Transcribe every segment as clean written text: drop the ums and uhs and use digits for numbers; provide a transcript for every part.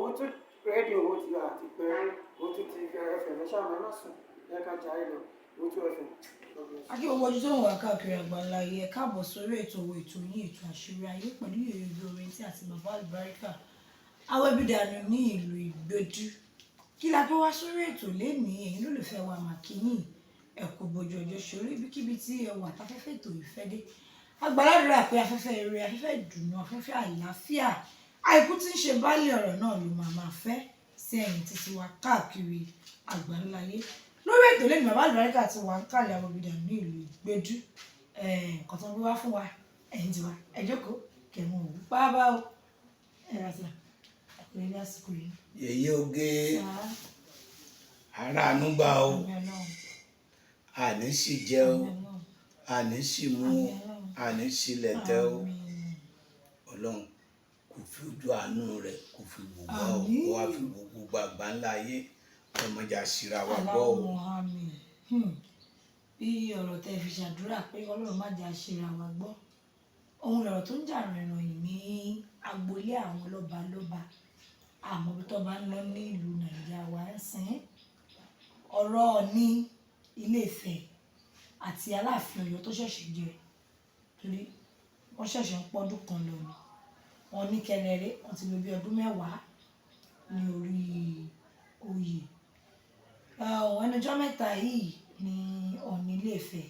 òun tún rédíò owó ti àti pé òun tún ti ẹfẹ̀ lẹ́sàmọ́ ẹ má sùn ẹ ká jà ẹ lọ òun tún ẹfẹ̀. Akí gbogbo ojú tó ń wà káàkiri àgbáńlá yìí ẹ káàbọ̀ sórí ètò yín ètò àṣírí ayé pẹ̀lú ìrírí orin tí àti bàbá àlùbáríkà Awẹ́bídànù ní ìlú Ìgbẹ̀dú. Kí la tó wá sórí ètò lénìí ẹ̀yin lólùfẹ́ wa màkíyìn ẹ̀kú bojú ọjọ́ ṣorí ibikíbi tí ẹ wà táfẹ́fẹ́ ètò ìfẹ́ dé. Agbáládùúrà pé afẹ́fẹ́ ire afẹ́fẹ́ ìdùnnú afẹ́fẹ́ àlàáfíà àìkú tí ń ṣe baálé ọ̀rọ̀ náà ló máa fẹ́ sí ẹ̀yìn títí wa káàkiri àgbáńlá ayé. Lórí ètò lẹ́nu bàbá àlùbáríkà ti wà ń kàlẹ̀ Awẹ́bídànù ní ìlú Ìgbẹ̀dú. Nǹkan tó ń gbé wá fún wa ẹ̀yin ti wá ẹ jókòó kẹ̀mú òwú pábá o ẹ̀rọ̀sà ẹ̀kúrẹ́ ní àsìkò yìí. Yèyé oge ara ànúgbà o àní sì jẹ o àní sì mú àní sì lẹ̀tẹ̀ o Ọlọ́run kò fi ojú àánú rẹ̀ kò fi gbogbo o kó wá fi gbogbo gbàgbà ńlá ayé ọmọdé àṣírà wa gbọ́ o. Bí ọ̀rọ̀ tẹ́ fi ṣàdúrà pé Ọlọ́run má jẹ́ àṣírà wa gbọ́ ohun lọ̀rọ̀ tó ń jà rìnrìn ní agboolé àwọn lọ́balọ́ba àmọ́ bí tó bá ń lọ ní ìlú Nàìjíríà wa ń sìn ọ̀rọ̀ ní Ilé-Ifẹ̀ àti Aláàfin Ọ̀yọ́ tó ṣẹ̀ṣẹ̀ jẹ torí wọ́n ṣẹ̀ṣẹ̀ ń pọ́dún kan lọ ni wọ́n ní kẹrẹrẹ wọ́n ti lò bí ọdún 10 ní orí oyè. Ẹnujọ́ mẹ́ta yìí ni Ọọ̀ni Ilé-Ifẹ̀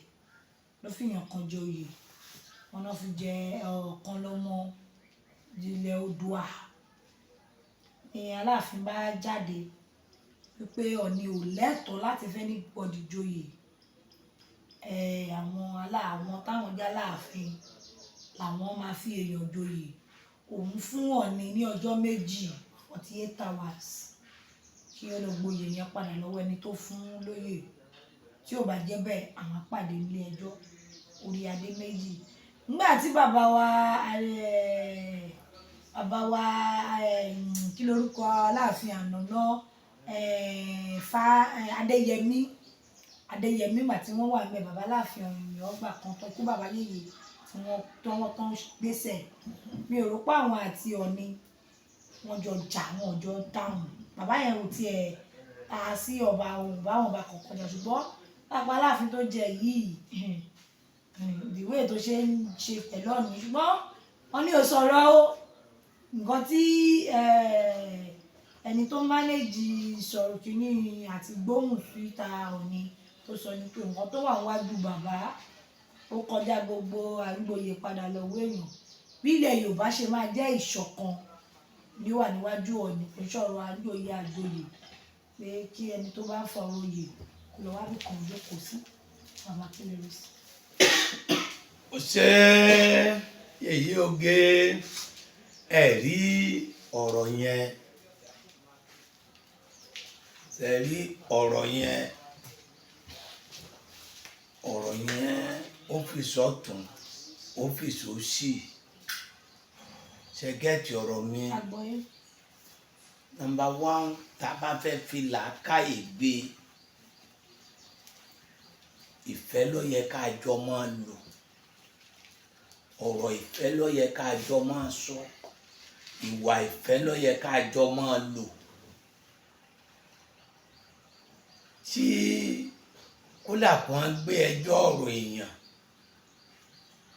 ló fìyàn kan jẹ oyè wọn náà fi jẹ ọ̀kan lọ́mọ ilẹ̀ Oòduà ni Aláàfin bá jáde wípé Ọọ̀ni ò lẹ́tọ̀ọ́ láti fẹ́ ní bọ́dì joyè àwọn táwọn jẹ́ Aláàfin làwọn máa fi èèyàn joyè òun fún Ọọ̀ni ní ọjọ́ 48 hours kí ó lọ gboyè yẹn padà lọ́wọ́ ẹni tó fún lóyè tí ò bá jẹ́ bẹ́ẹ̀ àwọn pàdé nílé ẹjọ́ orí adé méjì. Nígbà tí bàbá wa kí lorúkọ Aláàfin àná Adéyẹmí mà tí wọ́n wà ní bàbá Aláàfin Ọ̀yọ́ ọgbà kan tó kú bàbá yèyé tí wọ́n tán gbèsè mi ò rò pé àwọn àti Ọọ̀ni wọ́n jọ jà wọ́n jọ dáhùn bàbá yẹn ò tiẹ̀ ta sí ọba òun ọba kọ̀ọ̀kan jà ṣùgbọ́n lápá Aláàfin tó jẹ yìí ìwé tó ṣe ń ṣe pẹ̀lú Ọọ̀ni ṣùgbọ́n wọ́n ní ò sọ̀rọ̀ o nǹkan tí ẹni tó mánéjì sọ̀rọ̀ kìíní àti gbóhùn síta Ọọ̀ni tó sọ ní pé nǹkan tó wà níwájú bàbá ó kọjá gbogbo àgbòye padà lọ́wọ́ èèyàn bí ilẹ̀ Yorùbá ṣe máa jẹ́ ìṣọ̀kan ni ó wà níwájú Ọọ̀ni kò sọ̀rọ̀ àgbòye pé kí ẹni tó bá ń fọ̀rọ̀ oyè kó lọ wá bí kan jókòó sí bàbá kílẹ̀ rẹ̀ sí. Ó ṣe Yèyé oge ẹ rí ọ̀rọ̀ yẹn ó fi sọ́tún ó fi sósì ṣe gẹ́ẹ̀tì ọ̀rọ̀ mi. Number 1 tá a bá fẹ́ fi làákàyè gbé ìfẹ́ ló yẹ ká jọ máa lò ọ̀rọ̀ ìfẹ́ ló yẹ ká jọ máa sọ ìwà ìfẹ́ ló yẹ ká jọ máa lò tí kódà kan gbé ẹjọ́ ọ̀rọ̀ èèyàn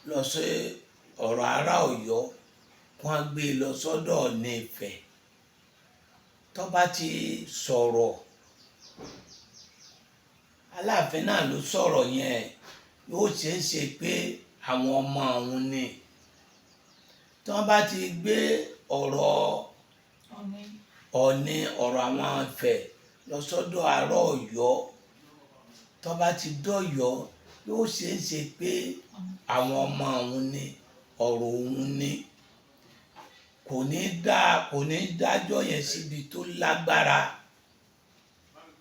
lọ sí ọ̀rọ̀ ará Ọ̀yọ́ kan gbé lọ sọ́dọ̀ Ọọ̀ni Ifẹ̀ tó bá ti sọ̀rọ̀ Aláàfin náà ló sọ̀rọ̀ yẹn yóò ṣeé ṣe pé àwọn ọmọ òun ni tí wọ́n bá ti gbé ọ̀rọ̀ Ọọ̀ni ọ̀rọ̀ àwọn Ifẹ̀ lọ sọ́dọ̀ ará Ọ̀yọ́ tó bá ti dọ̀yọ́ yóò ṣeé ṣe pé àwọn ọmọ òun ni ọ̀rọ̀ òun ni kò ní dájọ́ yẹn síbi tó lágbára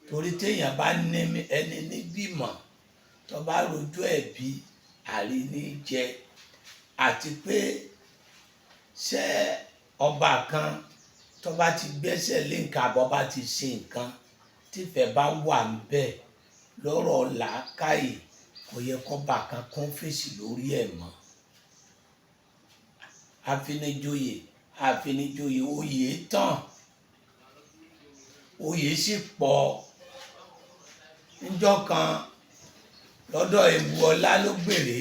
torí téèyàn bá ní ẹni níbímọ̀ tó bá rojú ẹ̀bi àríní jẹ àti pé ṣé ọba kan tó bá ti gbẹ́sẹ̀ lé nǹkan àbọ̀ bá ti ṣe nǹkan tífẹ̀ bá wà níbẹ̀ lọ́rọ̀ làákàyè kò yẹ kọ́ba kan kún fèsì lórí ẹ̀ mọ́. àfinijoyè oyè tán oyè sì pọ̀. Níjọ́ kan lọ́dọ̀ Ewu Ọlá ló gbèrè,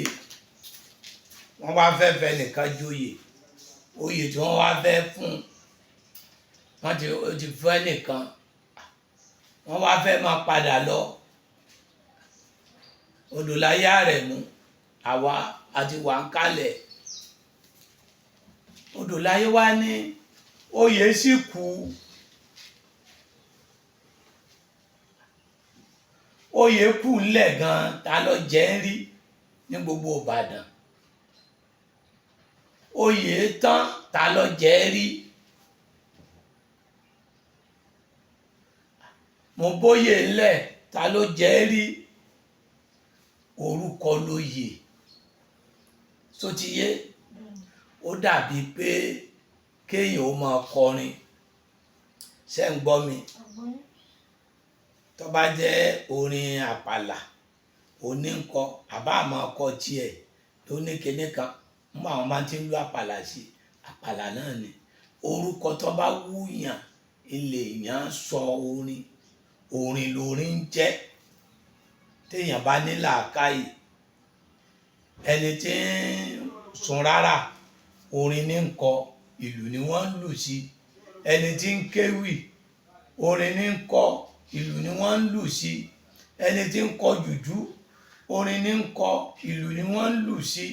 wọ́n wá fẹ́ fẹ́ nìkan joyè, oyè tí wọ́n wá fẹ́ fún wọ́n ti fẹ́ nìkan, wọ́n wá fẹ́ máa padà lọ. Odòláyé Àrẹ̀mú àwa àti wà ń kalẹ̀. Odòláyé wá ní oyè sì kù, oyè kù ńlẹ̀ gan, ta ló jẹ́ ń rí ní gbogbo Ìbàdàn? Oyè tán, ta ló jẹ́ rí? Mo bóyè ńlẹ̀, ta ló jẹ́ rí? Orúkọ lóyè. Só ti yé? Ó dàbí pé kéèyàn ó máa kọrin. Ṣé ń gbọ́ mi? Tó bá jẹ́ orin àpàlà oníǹkọ àbá máa kọ tiẹ̀ tó ní kinní kan, mú àwọn máa ti ń lo àpàlà sí àpàlà náà ni. Orúkọ tó bá wúyàn ilé èèyàn sọ orin, orin lórin ń jẹ́. Téèyàn bá ní làákàyè, ẹni tí ń sun rárá orin ní ń kọ, ìlù ni wọ́n ń lù sí. Ẹni tí ń kéwì orin ní ń kọ, ìlù ni wọ́n ń lù sí. Ẹni tí ń kọ jùjú orin ní ń kọ, ìlù ni wọ́n ń lù sí.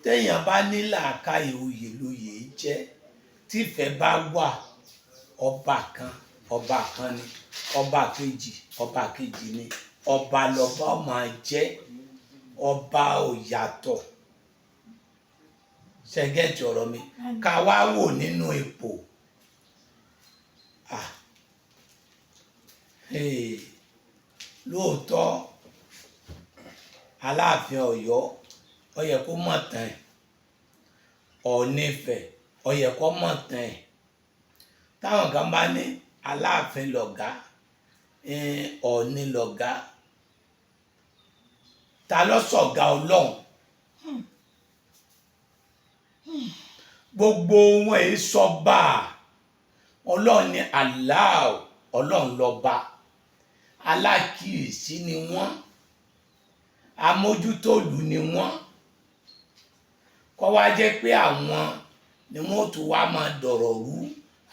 Téèyàn bá ní làákàyè, oyè lóyè jẹ́. Tífẹ̀ bá wà, ọba kan ni, ọba kejì ni, ọba lọba máa jẹ́, ọba ò yàtọ̀. Ṣẹ́gẹ́tì ọ̀rọ̀ mi? Ká wá wò nínú ipò. Lóòótọ́ Aláàfin Ọ̀yọ́ ó yẹ kó mọ̀ tán ẹ̀, Ọọ̀ni Ifẹ̀ ó yẹ kó mọ̀ tán ẹ̀. Táwọn kan bá ní Aláàfin lọ̀gá, Ọọ̀ni lọ̀gá, ta ló sọ̀gá Ọlọ́run? Gbogbo wọn èyí sọ́ba. Ọlọ́run ni Allah, Ọlọ́run lọ́ba. Alákìísí ni wọ́n, amójútòlù ni wọ́n. Kọ́ wá jẹ́ pé àwọn ni wọ́n tún wá máa dọ̀rọ̀ rú,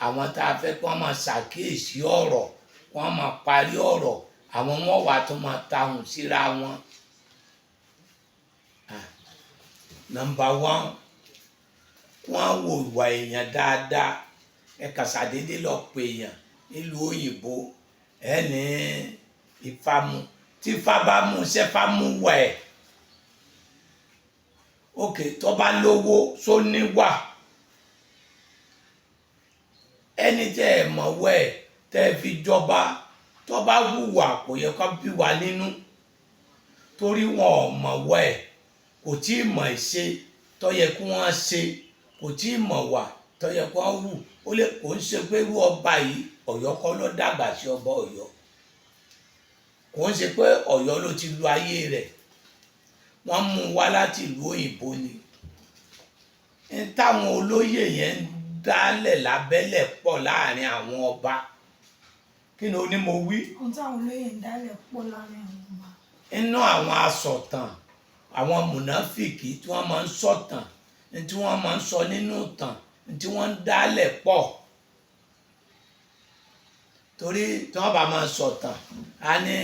àwọn tá a fẹ́ kí wọ́n máa ṣàkíyèsí ọ̀rọ̀, wọ́n máa parí ọ̀rọ̀, àwọn wọn wà tó máa tahùn síra wọn. Number one, wọ́n wo ìwà èèyàn dáadáa. Ẹ kàn ṣàdédé lọ pè èèyàn nílùú òyìnbó, ẹni Ifá mu, tí Ifá bá mú ṣẹ́fá mú wà ẹ̀. Òkè tó bá lówó só níwà. Ẹni tẹ́ ẹ mọ̀ wẹ̀ tẹ́ fi jọba, tó bá hùwà kò yẹ kó bí wa nínú, torí wọn ò mọ̀ wẹ̀, kò tí ì mọ̀ ìṣe tó yẹ kí wọ́n ṣe, kò tí ì mọ̀ wà tó yẹ kí wọ́n hù. Ó lè kò ń ṣe pé irú ọba yìí Ọ̀yọ́ kọ́ ló dàgbà sí ọba Ọ̀yọ́, kò ń ṣe pé Ọ̀yọ́ ló ti lu ayé rẹ̀, wọ́n mú wá láti ìlú òyìnbó ni. Táwọn olóyè yẹn ń dálẹ̀ lábẹ́lẹ̀ pọ̀ láàrin àwọn ọba. Kí ni o ní mo wí? Ohun táwọn olóyè ń dálẹ̀ pọ̀ láàrin àwọn ọba. Inú àwọn asọ̀tàn, àwọn mùnáfìkì tí wọ́n máa ń sọ̀tàn, tí wọ́n máa ń sọ nínú ìtàn, tí wọ́n ń dálẹ̀ pọ̀. Torí tí wọ́n bá máa sọ̀tàn, a ní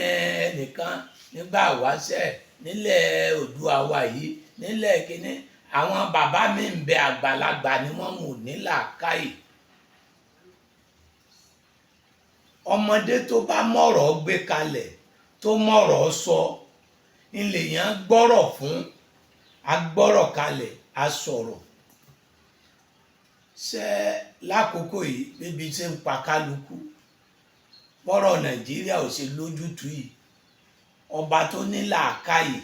ẹnìkan nígbà wáṣẹ̀ nílẹ̀ Oòduà wa yìí, nílẹ̀ kínní, àwọn bàbá mi ń bẹ àgbàlagbà ni wọ́n mú ní làákàyè. Ọmọdé tó bá mọ̀rọ̀ gbé kalẹ̀, tó mọ̀rọ̀ sọ, ilé yẹn gbọ́rọ̀ fún, agbọ́rọ̀ kalẹ̀, a sọ̀rọ̀. Ṣé lákòókò yìí bíbi tí ń pa kálukú, bọ́rọ̀ Nàìjíríà ò ṣe lójútùú yìí, ọba tó ní làákàyè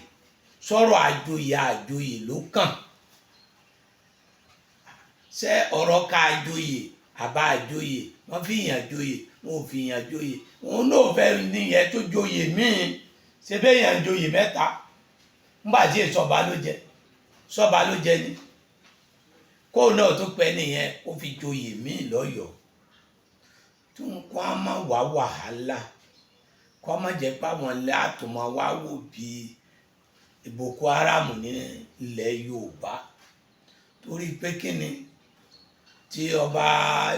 sọ̀rọ̀ àjòyè ló kàn. Ṣé ọ̀rọ̀ ká àjòyè àbá àjòyè, wọ́n fi yàn joyè, wọn ò fi yàn joyè, òun náà fẹ́ níyẹn tó joyè míì. Ṣé bẹ́ẹ̀ yàn joyè mẹ́ta ńgbà tí sọba ló jẹ ni, kó náà tó pẹ́ nìyẹn ó fi joyè míì lọ́yọ̀ọ́. tí wọ́n má wá wàhálà kọ́ má jẹ́ pé àwọn ilé àtùmọ̀ wá wò bí Boko Haram ní ilẹ̀ Yorùbá torí pé kíni tí ọba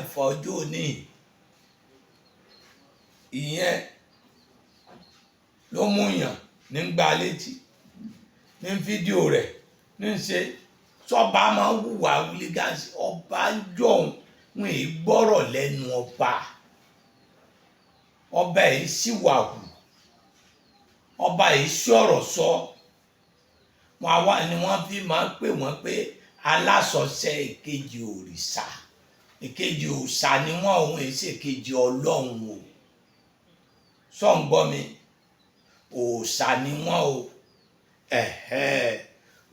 ìfọ̀jú ní ìyẹn ló mú yàn nígbà létí ní fídíò rẹ̀ ní ṣe sọba máa ń hùwà wílígánsì ọba jọ̀hún wọn èyí gbọ́rọ̀ lẹ́nu ọba yìí síwàhù ọba yìí sọ̀rọ̀ sọ wọn àwa ni wọ́n fi máa ń pè wọ́n pé alásọsẹ ìkejì òrìṣà ìkejì òòṣà ni wọ́n òun èsì ìkejì Ọlọ́run o sọ ń gbọ́ mi òòṣà ni wọ́n o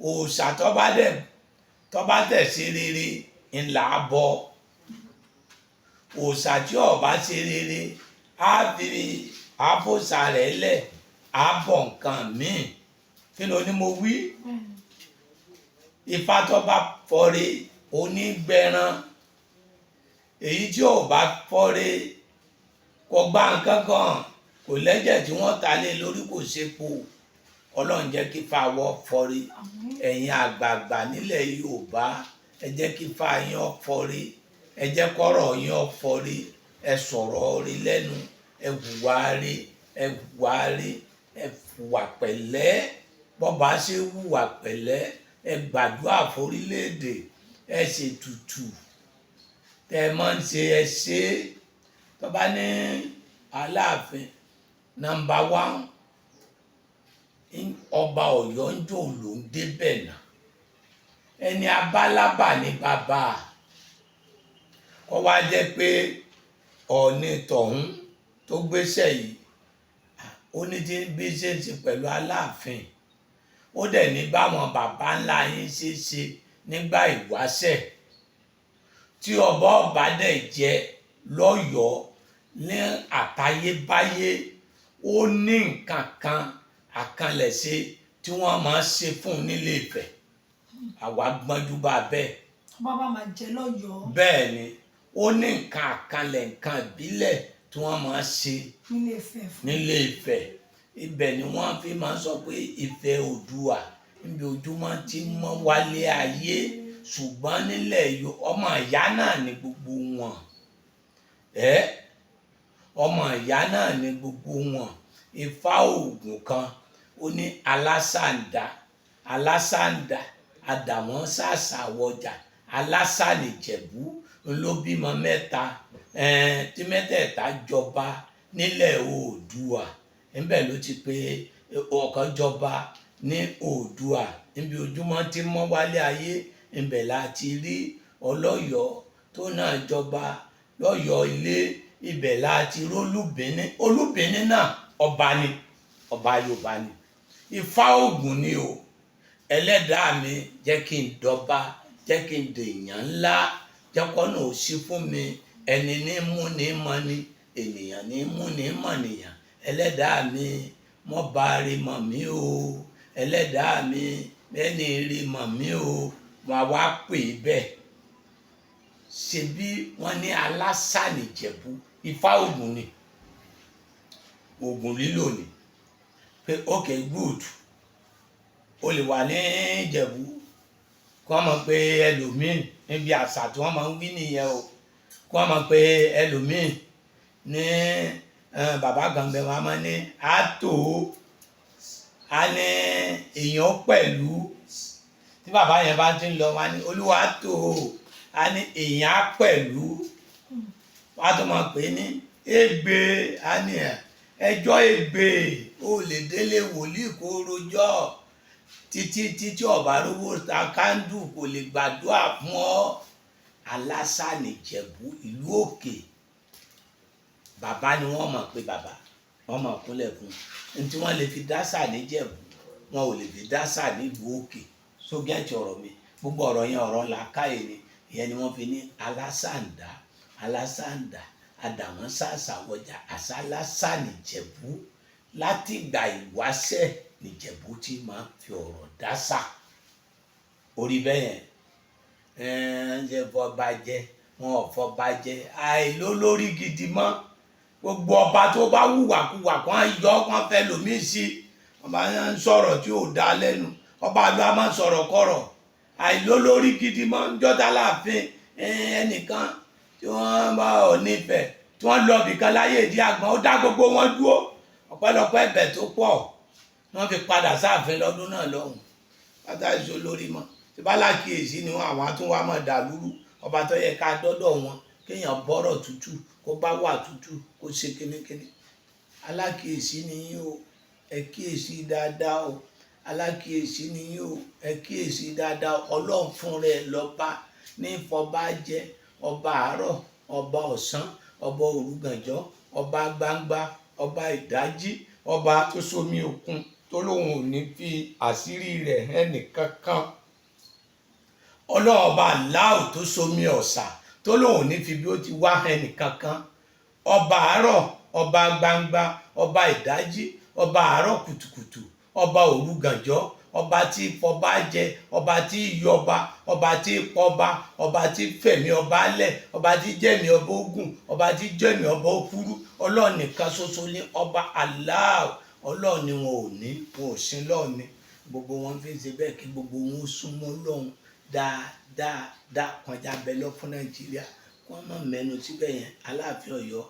òòṣà tó bá dẹ̀ ṣe rere ńlá bọ òòṣà tí ó bá ṣe rere á fi àbòsà rẹ̀ lẹ̀ á bọ̀ nǹkan míì kí ló ní mo wí Ifá tó bá fọre onígbẹran èyí tí ò bá fọre kò gbá nǹkan kan kò lẹ́jẹ̀ tí wọ́n ta lé lórí kò sépo Ọlọ́run jẹ́ kí Ifá wọ́ fọre ẹ̀yin àgbààgbà nílẹ̀ Yorùbá ẹ jẹ́ kí Ifá yín ó fọre ẹ jẹ́ kọ́rọ̀ yín ó fọre ẹ sọ̀rọ̀ rí lẹ́nu ẹ hùwà rí ẹ hùwà rí ẹ hùwà pẹ̀lẹ́ bọ́ba ṣe hùwà pẹ̀lẹ́ ẹ gbàdúrà forílẹ̀-èdè ẹ ṣètùtù tẹ ẹ máa ń ṣe ẹ ṣe tó bá ní Aláàfin nọ́mbà 1 ọba Ọ̀yọ́ ń jò ló ń débẹ̀ náà ẹni abálábà ní bàbá kó wá jẹ́ pé Ọọ̀ni tọ̀hún tó gbéṣẹ́ yìí ó ní tí bí ṣe ń ṣe pẹ̀lú Aláàfin ó dẹ̀ ní báwọn bàbá ńlá yín ṣe nígbà ìwáṣẹ̀ tí ọba dẹ̀ jẹ́ lọ́yọ̀ọ́ ní àtayébáyé ó ní nǹkan kan àkànlẹ̀ṣe tí wọ́n máa ṣe fún nílé Ifẹ̀ àwa gbọ́njú bá bẹ́ẹ̀. bàbá máa jẹ lọ́yọ̀ọ́. bẹ́ẹ̀ ni ó ní nǹkan àkànlẹ̀ nǹkan ìbílẹ̀ tí wọ́n máa ṣe nílé Ifẹ̀ ibẹ̀ ni wọ́n fi máa sọ pé Ifẹ̀ Oòduà níbi ojúmọ́ tí mọ́ wálé ayé ṣùgbọ́n nílẹ̀ ọmọ ìyá náà ni gbogbo wọn ọmọ ìyá náà ni gbogbo wọn Ifá Ògùn kan ó ní alásàndà àdàwọ́n sàṣà wọjà alásànìjẹ̀bú ló bímọ mẹ́ta tí mẹ́tẹ̀ẹ̀ta jọba nílẹ̀ Oòduà níbẹ̀ ló ti pé ọ̀kan jọba ní Oòduà níbi ojúmọ́ tí mọ́ wálé ayé níbẹ̀ láti rí Ọlọ́yọ̀ọ́ tó náà jọba lọ́yọ̀ọ́ ilé ibẹ̀ láti rí Olúbìní náà ọba Yorùbá ni Ifá Ògùn ni o ẹlẹ́dàá mi jẹ́ kí n dọba jẹ́ kí n dèèyàn ńlá jẹ́ kọ́nà ò sí fún mi ẹni ní mú ní mọ́ ni ènìyàn ní mú ní mọ̀ nìyàn ẹlẹ́dàá mi mọ́ bá rí mọ̀ mí o ẹlẹ́dàá mi bẹ́ẹ̀ni rí mọ̀ mí o wọn wá pè é bẹ́ẹ̀ ṣebí wọ́n ní alásànìjẹ̀bú Ifá Ògùn ni Ògùn lílò ni pé okay good o lè wà ní Ìjẹ̀bú kí wọ́n mọ̀ pé ẹlòmíì níbi àṣà tí wọ́n máa ń wí nìyẹn o kí wọ́n mọ̀ pé ẹlòmíì ní bàbá Gànbẹ wa máa ní àtò á ní èèyàn pẹ̀lú tí bàbá yẹn bá ti ń lọ wá ní olúwa tó á ní èèyàn pẹ̀lú wá tó máa pè ní ègbè á ní ẹjọ́ ègbè ó lè délé wòlíì kó rojọ́ títí ọba rówó ta kándù kò lè gbàdúrà fún ọ alásànìjẹ̀bú ìlú òkè bàbá ni wọ́n mọ̀ pé bàbá wọ́n mọ̀ kúnlẹ̀ fún un tí wọ́n lè fi dásà níjẹ̀bú wọn ò lè fi dásà nílùú òkè sógẹ́tì ọ̀rọ̀ mi gbogbo ọ̀rọ̀ yẹn ọ̀rọ̀ làákàyè ni ìyẹn ni wọ́n fi ní alásàndà àdàwọ́n sàṣàwọ̀jà àṣà alásànìjẹ̀bú láti ìgbà ìwáṣẹ̀ nìjẹ̀bú tí máa fi ọ̀rọ̀ dásà orí bẹ́ẹ̀ yẹn ṣe fọba jẹ wọn ò fọba jẹ àìlólórí gidi mọ́ gbogbo ọba tó bá wùwàkuwà kan yọ kan fẹ́ lòmíì sí ọba ń sọ̀rọ̀ tí ò dá lẹ́nu ọba ló a máa sọ̀rọ̀ kọ̀rọ̀ àìlólórí gidi mọ́ njọ́ta láàfin ẹnìkan tí wọ́n bá ò nífẹ̀ẹ́ tí wọ́n lọ bìkan láyé ìdí àgbọn ó dá gbogbo wọn dúró ọ̀pọ̀lọpọ̀ ẹ̀bẹ̀ tó pọ̀ wọ́n fi padà sáàfin lọ́dún náà lọ́hùn pátá ìṣó lórí mọ́ tí bá lákìyèsí ni wọn àwọn àtúnwá mọ̀ dàlúrú ọba tó yẹ ká dọ́dọ̀ wọn kéèyàn bọ́rọ̀ tútù kó bá wà tútù kó ṣe kínníkínní alákìyèsí ni yín o ẹ kíyèsí dáadáa o alákìyèsí ni yín o ẹ kíyèsí dáadáa ọlọ́run fún rẹ̀ lọ́ba ní ìfọba jẹ ọba àárọ̀ ọba ọ̀sán ọba òrùgànjọ́ ọba gbangba ọba ìdájí ọba tó sómi òkun tó lóun ò ní fi àṣírí rẹ̀ hàn nìkankan ọlọ́run ọba aláò tó sómi ọ̀sà tó lóun ò ní fi bí ó ti wá hàn nìkankan ọba àárọ̀ ọba gbangba ọba ìdájí ọba àárọ̀ kùtùkùtù ọba òrùgànjọ́ ọba tí fọba jẹ ọba tí yọba ọba tí pọba ọba tí fẹ̀mí ọba lẹ̀ ọba tí jẹ̀mí ọba ogun ọba tí jẹ̀mí ọba òfurú ọlọ́run nìkan ṣoṣo ní ọba aláò ọlọ́run ni wọn ò sin lọ́ọ̀ni gbogbo wọn fi ń ṣe bẹ́ẹ̀ kí gbogbo wọn ó súnmọ́ lọ́hùn dáadáa kọjá bẹ́ẹ̀ lọ fún nàìjíríà wọn má mẹ́nu síbẹ̀ yẹn aláàfin ọ̀yọ́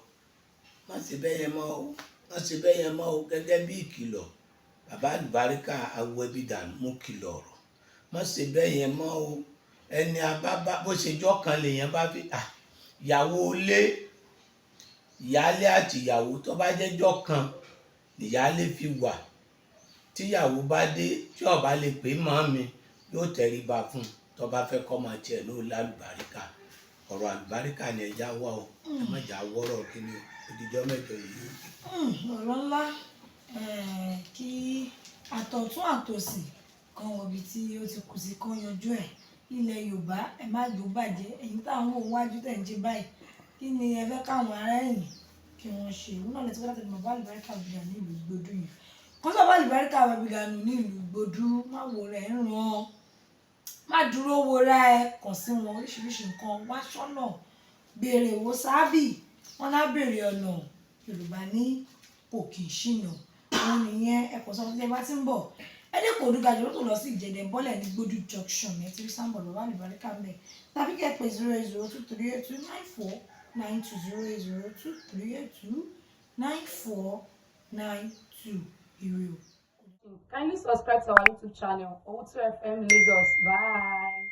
má ṣe bẹ́ẹ̀ yẹn mọ́ o má ṣe bẹ́ẹ̀ yẹn mọ́ o gẹ́gẹ́ bí ìkìlọ̀ bàbá àlùbáríkà awọ ẹbí dànù mú kìlọ̀ ọ̀rọ̀ má ṣe bẹ́ẹ̀ yẹn mọ́ o ẹni abábá bó ṣe jọ́ kan lèèyàn bá fi ìyàwó ilé ìyáálé àti ìyàwó tó bá jẹ́jọ́ kan ìyáálé fi wà tíyàwó bá dé tí ó bá lè pè mọ́ mi yóò tẹríba fún tó bá fẹ́ kọ́ máa tiẹ̀ ló lálùbáríkà ọ̀rọ̀ àlùbáríkà ni ẹja wà o ẹ má jà wọ́rọ̀ kí ni ìdíjọ́ mẹ́jọ yìí. ọ̀rọ̀ ńlá kí àtọ̀tún àtòsì kan wọ̀bi tí ó ti kù sí kan yanjú ẹ̀ ilẹ̀ yorùbá ẹ má jò bàjẹ́ ẹ̀yin táwọn òun wájú tẹ̀ ń jẹ báyìí kí ni ẹ fẹ́ káwọn ará ẹ̀yìn kí wọ́n ṣe òun náà lè ti wọ́n láti mọ̀ bá àlùbáríkà bìgà ní ìlú gbódú yìí kọ́sọ̀ bá àlùbáríkà bìgà nù ní ìlú gbódú má wò rẹ̀ ń ràn má dúró wo ra ẹ kàn sí wọn oríṣiríṣi nǹkan wá sọ́nà béèrè wo sábì wọn lá béèrè ọ̀nà yorùbá ní kò kì í ṣìnà òun nìyẹn ẹ̀kọ́ sọ fún ẹ bá ti ń bọ̀ ẹdẹ kò dùn gàjọ tó lọ sí ìjẹdẹ bọ́lẹ̀ ní gbódú junction ẹ ti rí sáńbọ̀ lọ́wọ́ àlùbáríkà mẹ́ tàbí kẹ́ pé 08023829492 ire o. Kindly subscribe to our YouTube channel, Owutu FM Lagos. Bye.